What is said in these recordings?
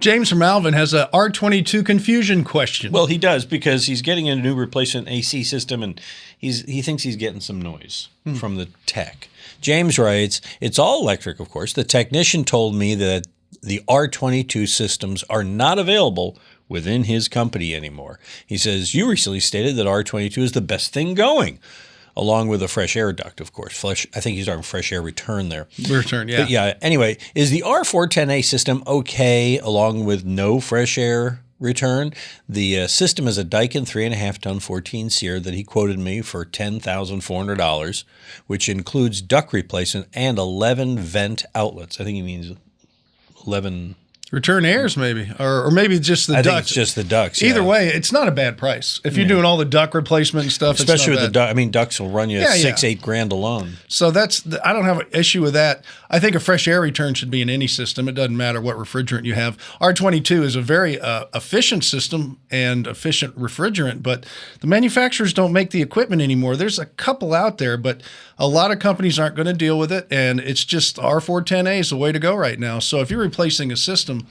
James from Alvin has a R22 confusion question. Well, he does, because he's getting a new replacement AC system, and he thinks he's getting some noise from the tech. James writes, it's all electric, of course. The technician told me that the R22 systems are not available within his company anymore. He says, you recently stated that R22 is the best thing going, along with a fresh air duct, of course. I think he's talking fresh air return there. Return, yeah. But yeah, anyway, is the R410A system okay along with no fresh air return? The system is a Daikin 3.5-ton 14-seer that he quoted me for $10,400, which includes duct replacement and 11 vent outlets. I think he means 11... Return airs, maybe, or maybe just the ducts. I think it's just the ducts. Either way, it's not a bad price. If you're doing all the duct replacement and stuff, especially it's not with bad. the duct. I mean, ducts will run you $6-8 alone. So I don't have an issue with that. I think a fresh air return should be in any system. It doesn't matter what refrigerant you have. R22 is a very efficient system and efficient refrigerant, but the manufacturers don't make the equipment anymore. There's a couple out there, but a lot of companies aren't going to deal with it, and it's just R410A is the way to go right now. So if you're replacing a system,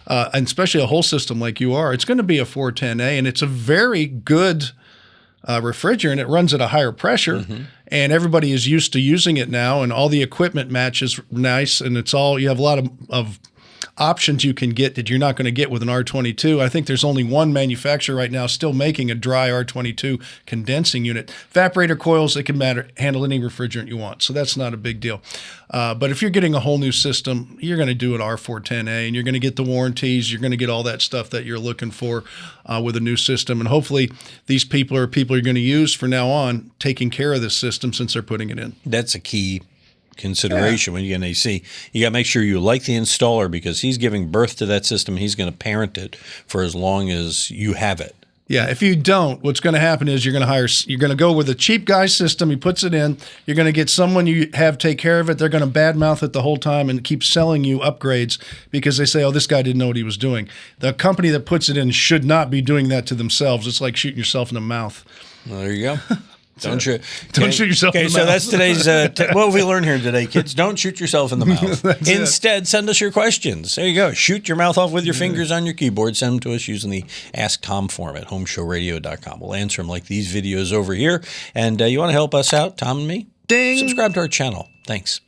and especially a whole system like you are, it's going to be a 410A, and it's a very good refrigerant. It runs at a higher pressure, and everybody is used to using it now, and all the equipment matches nice, and you have a lot of options you can get that you're not going to get with an R22. I think there's only one manufacturer right now still making a dry R22 condensing unit. Evaporator coils, it can handle any refrigerant you want, so that's not a big deal. But if you're getting a whole new system, you're going to do an R410A, and you're going to get the warranties. You're going to get all that stuff that you're looking for with a new system. And hopefully these people are people you're going to use from now on, taking care of this system since they're putting it in. That's a key consideration when you get an AC. You got to make sure you like the installer, because he's giving birth to that system. He's going to parent it for as long as you have it. Yeah, if you don't, what's going to happen is you're going to go with a cheap guy system. He puts it in. You're going to get someone you have take care of it. They're going to badmouth it the whole time and keep selling you upgrades because they say, oh, this guy didn't know what he was doing. The company that puts it in should not be doing that to themselves. It's like shooting yourself in the mouth. Well, there you go. Don't shoot yourself in the mouth. So that's today's what have we learned here today, kids? Don't shoot yourself in the mouth. Instead, send us your questions. There you go. Shoot your mouth off with your fingers on your keyboard. Send them to us using the Ask Tom form at HomeShowRadio.com. We'll answer them like these videos over here. And you want to help us out, Tom and me? Ding! Subscribe to our channel. Thanks.